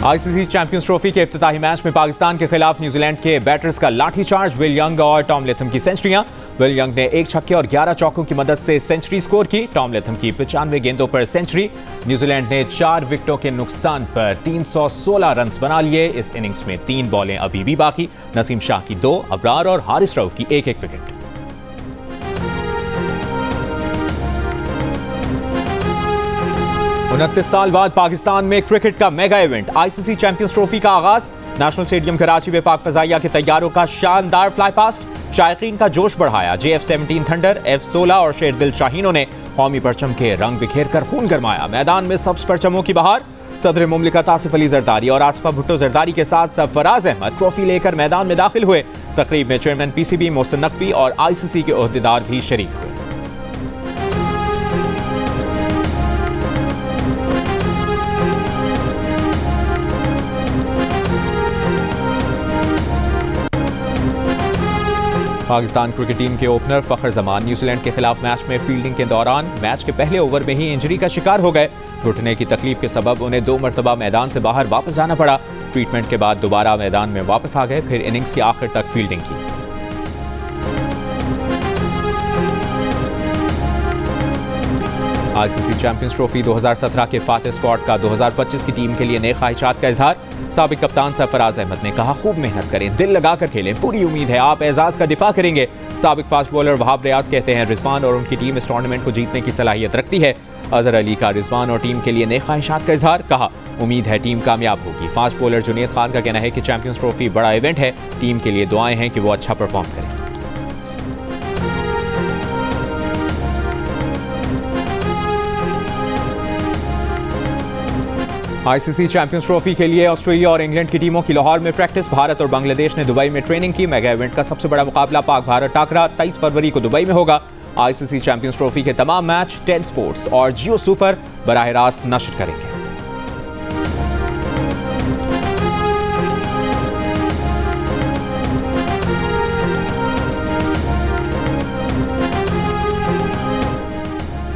ICC champions trophy के इफ्तिताही match में पाकिस्तान के खिलाफ न्यूजीलैंड के बैटर्स का लाठीचार्ज। विल यंग और टॉम लेथम की सेंचुरियां। विल यंग ने 1 छक्के और 11 चौकों की मदद से सेंचुरी स्कोर की। टॉम लेथम की 95 गेंदों पर सेंचुरी। न्यूजीलैंड ने 4 विकेटों के नुकसान पर 316 रन बना लिए। इस इनिंग्स में 3 बॉलें अभी भी बाकी। नसीम शाह की 2, अबरार और हारिस रऊफ की 1-1 विकेट। 29 साल बाद पाकिस्तान में क्रिकेट का mega event ICC champions trophy का आगाज। नेशनल स्टेडियम कराची में पाक फजाइया के तैयारों का शानदार फ्लाई पास्ट शायकीन का जोश बढ़ाया। JF-17 थंडर, F-16 और शेरदिल शाहीनों ने कौमी परचम के रंग बिखेर कर खून गरमाया। मैदान में सब्ज परचमों की बहार। सदर मुमलिकत आसिफ अली जरदारी और आसफा भुट्टो जरदारी के साथ सरफराज अहमद ट्रॉफी लेकर मैदान में दाखिल हुए। तकरीब में चेयरमैन PCB मोहसिन नकवी और ICC के ओहदेदार भी शरीक हुए। पाकिस्तान क्रिकेट टीम के ओपनर फखर जमान न्यूजीलैंड के खिलाफ मैच में फील्डिंग के दौरान मैच के पहले ओवर में ही इंजरी का शिकार हो गए। घुटने की तकलीफ के सबब उन्हें 2 मरतबा मैदान से बाहर वापस जाना पड़ा। ट्रीटमेंट के बाद दोबारा मैदान में वापस आ गए, फिर इनिंग्स के आखिर तक फील्डिंग की। आईसीसी चैंपियंस ट्रॉफी 2017 के फातेह स्क्वाड का 2025 की टीम के लिए नए ख्वाहिशात का इजहार। साबिक कप्तान सरफराज अहमद ने कहा, खूब मेहनत करें, दिल लगाकर खेलें, पूरी उम्मीद है आप एजाज का दिफा करेंगे। साबिक फास्ट बॉलर वहाब रियाज कहते हैं, रिजवान और उनकी टीम इस टूर्नामेंट को जीतने की सलाहियत रखती है। अजहर अली का रिजवान और टीम के लिए नए ख्वाहिशात का इजहार। कहा, उम्मीद है टीम कामयाब होगी। फास्ट बॉलर जुनेद खान का कहना है कि चैंपियंस ट्रॉफी बड़ा इवेंट है, टीम के लिए दुआएं हैं कि वो अच्छा परफॉर्म करें। आईसीसी चैंपियंस ट्रॉफी के लिए ऑस्ट्रेलिया और इंग्लैंड की टीमों की लाहौर में प्रैक्टिस। भारत और बांग्लादेश ने दुबई में ट्रेनिंग की। मेगा इवेंट का सबसे बड़ा मुकाबला पाक भारत टाकरा 23 फरवरी को दुबई में होगा। आईसीसी चैंपियंस ट्रॉफी के तमाम मैच 10 स्पोर्ट्स और जियो सुपर बराह रास्त नश्र करेंगे।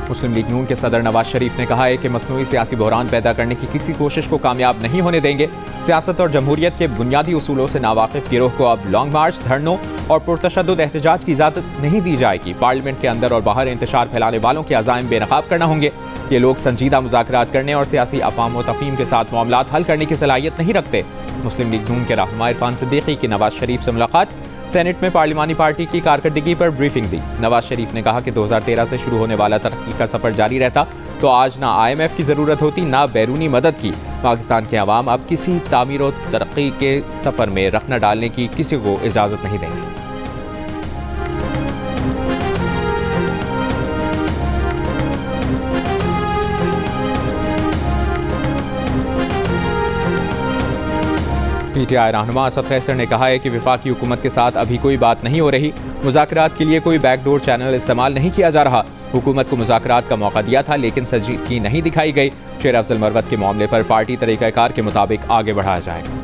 मुस्लिम लीग नून के सदर नवाज शरीफ ने कहा है कि मसनूई सियासी बहरान पैदा करने की किसी कोशिश को कामयाब नहीं होने देंगे। सियासत और जमहूरियत के बुनियादी उसूलों से नावाकिफ गिरोह को अब लॉन्ग मार्च, धरनों और पुरतशद्दुद एहतजाज की इजाजत नहीं दी जाएगी। पार्लियामेंट के अंदर और बाहर इंतशार फैलाने वालों के अज़ाइम बेनकाब करना होंगे। ये लोग संजीदा मुज़ाकरात करने और सियासी अफ़ाम व तफ़हीम के साथ मामलात हल करने की सलाहियत नहीं रखते। मुस्लिम लीग नून के रहनुमा इरफान सिद्दीकी की नवाज शरीफ से मुलाकात। सेनेट में पार्लिमानी पार्टी की कारकर्दगी पर ब्रीफिंग दी। नवाज शरीफ ने कहा कि 2013 से शुरू होने वाला तरक्की का सफर जारी रहता तो आज ना IMF की ज़रूरत होती, ना बैरूनी मदद की। पाकिस्तान के अवाम अब किसी तामीर और तरक्की के सफ़र में रख न डालने की किसी को इजाज़त नहीं देंगे। PTI रहनुमा असद कैसर ने कहा है कि वफाकी हुकूमत के साथ अभी कोई बात नहीं हो रही। मुज़ाकरात के लिए कोई बैकडोर चैनल इस्तेमाल नहीं किया जा रहा। हुकूमत को मुज़ाकरात का मौका दिया था लेकिन संजीदगी नहीं दिखाई गई। शेर अफजल मरवत के मामले पर पार्टी तरीक़ाकार के मुताबिक आगे बढ़ाया जाएगा।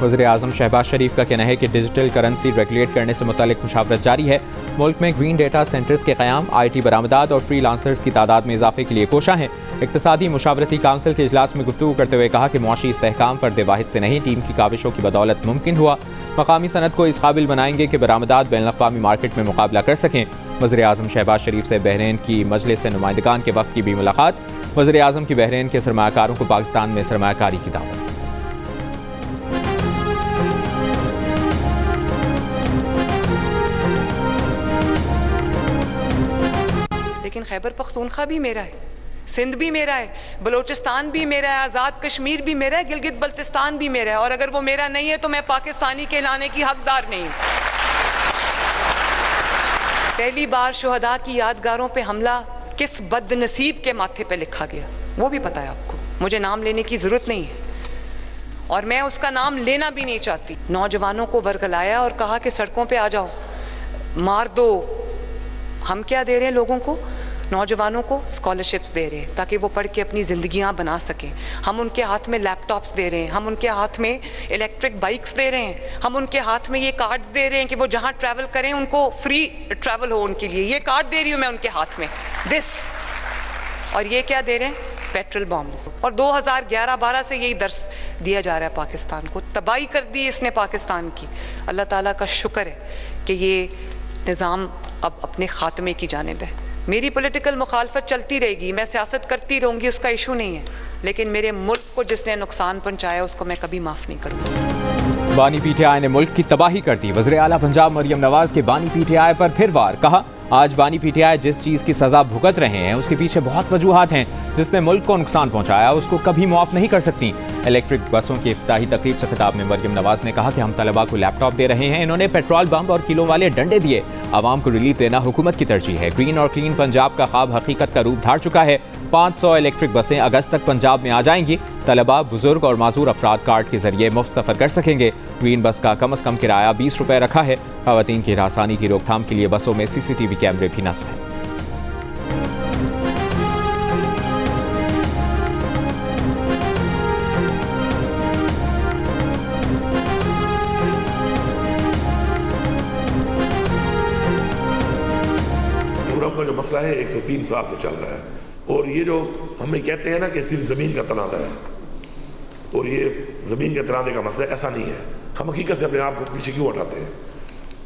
वज़ीर-ए-आज़म शहबाज शरीफ का कहना है कि डिजिटल करेंसी रेगुलेट करने से मुतालिक मुशावरत जारी है। मुल्क में ग्रीन डेटा सेंटर्स के क़याम, IT बरामदात और फ्रीलांसर्स की तादाद में इजाफे के लिए कोशा हैं। इक़्तिसादी मुशावरती काउंसिल के इजलास में गुफ्तगू करते हुए कहा कि मुआशी इस्तेहकाम फ़र्द वाहिद से नहीं, टीम की काविशों की बदौलत मुमकिन हुआ। मकामी सनत को इस काबिल बनाएंगे कि बरामदात बैनुल-अक़वामी मार्केट में मुकाबला कर सकें। वज़ीर-ए-आज़म शहबाज शरीफ से बहरीन की मजलिस से नुमाइंदगान के वक्त की भी मुलाकात। वज़ीर-ए-आज़म की बहरीन के सरमायाकारों को पाकिस्तान में सरमायाकारी की दावत। लेकिन खैबर पख्तूनख्वा भी मेरा है, सिंध भी मेरा है, बलोचिस्तान भी मेरा है, आज़ाद कश्मीर भी मेरा है, गिलगित बल्तिस्तान भी मेरा है। और अगर वो मेरा नहीं है तो मैं पाकिस्तानी कहलाने की हकदार नहीं। पहली बार शुहदा की यादगारों पे हमला किस बदनसीब के माथे पे लिखा गया वो भी पता है आपको। मुझे नाम लेने की ज़रूरत नहीं है और मैं उसका नाम लेना भी नहीं चाहती। नौजवानों को वर्गलाया और कहा कि सड़कों पे आ जाओ, मार दो। हम क्या दे रहे हैं लोगों को? नौजवानों को स्कॉलरशिप्स दे रहे हैं ताकि वो पढ़ के अपनी ज़िंदगियां बना सकें। हम उनके हाथ में लैपटॉप्स दे रहे हैं, हम उनके हाथ में इलेक्ट्रिक बाइक्स दे रहे हैं, हम उनके हाथ में ये कार्ड्स दे रहे हैं कि वो जहाँ ट्रैवल करें उनको फ्री ट्रैवल हो उनके लिए। ये कार्ड दे रही हूँ मैं उनके हाथ में, दिस। और ये क्या दे रहे हैं? Petrol bombs. और 2011-12 से यही दर्स दिया जा रहा है पाकिस्तान को। तबाही कर दी इसने पाकिस्तान की। अल्लाह ताला का शुक्र है कि ये निज़ाम अब अपने ख़ात्मे की जानिब है। मेरी पॉलिटिकल मुखालफत चलती रहेगी, मैं सियासत करती रहूँगी, उसका इशू नहीं है, लेकिन मेरे मुल्क को जिसने नुकसान पहुँचाया उसको मैं कभी माफ़ नहीं करूँगा। बानी पीटीआई ने मुल्क की तबाही कर दी। वज़ीर आला पंजाब मरियम नवाज के बानी पीटीआई पर फिर वार। कहा, आज बानी पीटीआई जिस चीज़ की सज़ा भुगत रहे हैं उसके पीछे बहुत वजूहात हैं। जिसने मुल्क को नुकसान पहुँचाया उसको कभी मुआफ़ नहीं कर सकती। इलेक्ट्रिक बसों की इफ्ताही तकरीब से खिताब में मरियम नवाज ने कहा कि हम तलबा को लैपटॉप दे रहे हैं। इन्होंने पेट्रोल बम और किलो वाले डंडे दिए। आवाम को रिलीफ देना हुकूमत की तरजीह है। ग्रीन और क्लीन पंजाब का ख्वाब हकीकत का रूप धार चुका है। 500 इलेक्ट्रिक बसें अगस्त तक पंजाब में आ जाएंगी। तलबा, बुजुर्ग और माजूर अफराद कार्ड के जरिए मुफ्त सफर कर सकेंगे। ग्रीन बस का कम से कम किराया 20 रुपये रखा है। खवातीन की हरासानी की रोकथाम के लिए बसों में CCTV कैमरे भी नस्ब हैं। का जो मसला है 103 साल से चल रहा है, और ये जो हमें कहते हैं ना कि सिर्फ ज़मीन का तनाज़ा है, और ये ज़मीन के तनाज़े का मसला ऐसा नहीं है। हम हकीकत से अपने आप को पीछे क्यों हटाते हैं?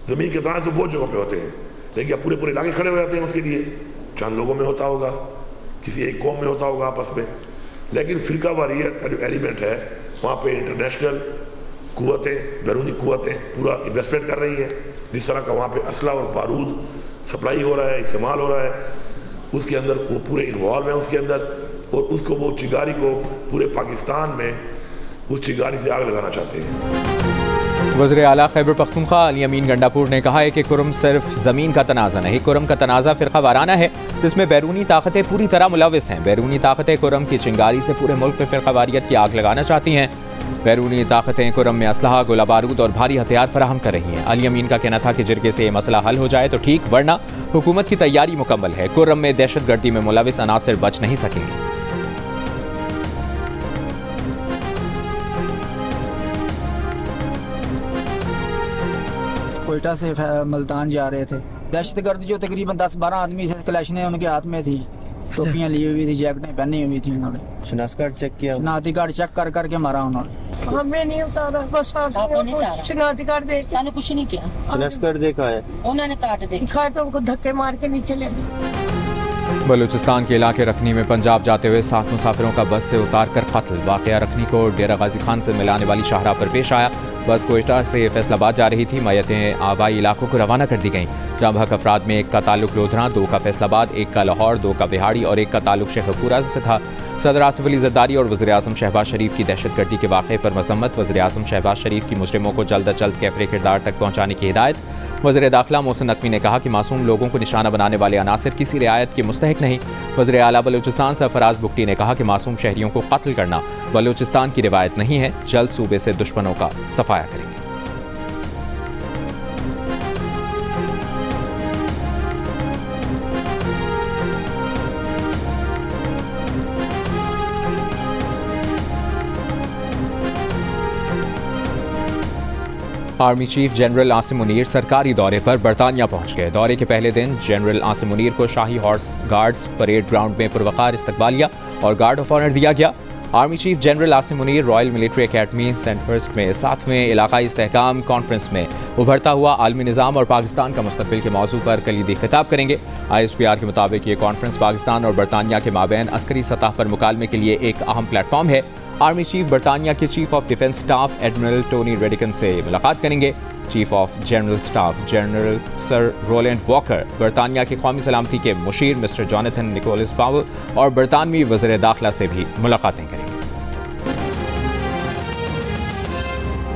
ज़मीन के तनाज़े तो बहुत जगहों पे होते हैं, लेकिन पूरे पूरे इलाके खड़े हो जाते हैं उसके लिए। चंद लोगों में होता होगा, किसी एक कौम में होता होगा आपस में, लेकिन फ़िरका वारियत का जो एलिमेंट है वहाँ पर इंटरनेशनल कुव्वतें, बैरूनी कुव्वतें पूरा इन्वेस्टमेंट कर रही हैं। जिस तरह का वहाँ पर असला और बारूद सप्लाई हो रहा है, इस्तेमाल हो रहा है, उसके अंदर वो पूरे इन्वॉल्व हैं उसके अंदर, और उसको वो चिंगारी को पूरे पाकिस्तान में उस चिंगारी से आग लगाना चाहते हैं। वज़ीर आला खैबर पख्तूनख्वा अली अमीन गंडापुर ने कहा है कि कुरम सिर्फ ज़मीन का तनाज़ा नहीं, कुरम का तनाज़ा फ़िरका वाराना है जिसमें बैरूनी ताकतें पूरी तरह मुलविस हैं। बैरूनी ताकतें कुरम की चिंगारी से पूरे मुल्क में फ़िरका वारियत की आग लगाना चाहती हैं। बैरूनी ताकतें कुरम में असलहा, गोला बारूद और भारी हथियार फराहम कर रही हैं। अली अमीन का कहना था कि जिरगे से ये मसला हल हो जाए तो ठीक, वरना हुकूमत की तैयारी मुकम्मल है। कुरम में दहशतगर्दी में मुलविस अनासिर बच नहीं सकेंगे। कोयटा से मुल्तान जा रहे थे। दहशतगर्द जो तकरीबन 10-12 आदमी थे, कलेशनें उनके हाथ में थी, टोपियां ली हुई थी, जैकेटें पहनी हुई थी। उन्होंने शनाख्ती कार्ड चेक किया? शनाख्ती कार्ड चेक कर करके मारा उन्होंने। हमें नहीं उतारा, बस शनाख्ती कार्ड दे, साने कुछ नहीं किया। शनाख्ती कार्ड देखा है उन्होंने, कार्ड देखा तो उनको धक्के मार के नीचे ले गए। बलूचिस्तान के इलाके रखनी में पंजाब जाते हुए 7 मुसाफिरों का बस से उतार कर कत्ल। वाक़या रखनी को डेरा गाजी खान से मिलाने वाली शाहराह पर पेश आया। बस कोयटा से फैसलाबाद जा रही थी। मैयतें आबाई इलाकों को रवाना कर दी गईं। जाम-बहक अफराद में एक का ताल्लुक लोधरा, 2 का फैसलाबाद, 1 का लाहौर, 2 का बिहाड़ी और 1 का ताल्लुक शेखपुरा से था। सदर आसिफ अली जरदारी और वज़ीर आज़म शहबाज शरीफ की दहशतगर्दी के वाक़े पर मज़म्मत। वज़ीर आज़म शहबाज शरीफ की मुजरिमों को जल्द अज जल्द कैफरे किरदार तक पहुँचाने की हिदायत। वज़ीर दाखिला मोहसिन नकवी ने कहा कि मासूम लोगों को निशाना बनाने वाले अनासिर किसी रियायत के मुस्तहिक नहीं। वज़ीर आला बलूचिस्तान सरफराज बुगटी ने कहा कि मासूम शहरियों को कत्ल करना बलूचिस्तान की रिवायत नहीं है। जल्द सूबे से दुश्मनों का सफाया करेंगे। Army chief general Asim Munir सरकारी दौरे पर बरतानिया पहुंच गए। दौरे के पहले दिन जनरल आसिम मुनीर को शाही हॉर्स गार्ड्स परेड ग्राउंड में पुरवकार इस्तकबालिया और गार्ड ऑफ ऑनर दिया गया। Army chief general Asim Munir royal military academy Sandhurst में 7वें इलाकाई इस्तेहकाम कॉन्फ्रेंस में उभरता हुआ आलमी निज़ाम और पाकिस्तान का मुस्तकबिल के मौजू पर कलीदी खिताब करेंगे। ISPR के मुताबिक ये कॉन्फ्रेंस पाकिस्तान और बरतानिया के माबैन अस्करी सतह पर मुकालमे के लिए एक अहम प्लेटफॉर्म है। आर्मी चीफ बरतानिया के chief of defence staff admiral Tony Radakin से मुलाकात करेंगे। Chief of general staff general sir Roland Walker, बरतानिया की कौमी सलामती के मुशीर मिस्टर जॉनथन निकोलस पावर और बरतानवी वज़ीर दाखिला से भी मुलाकातें करेंगे।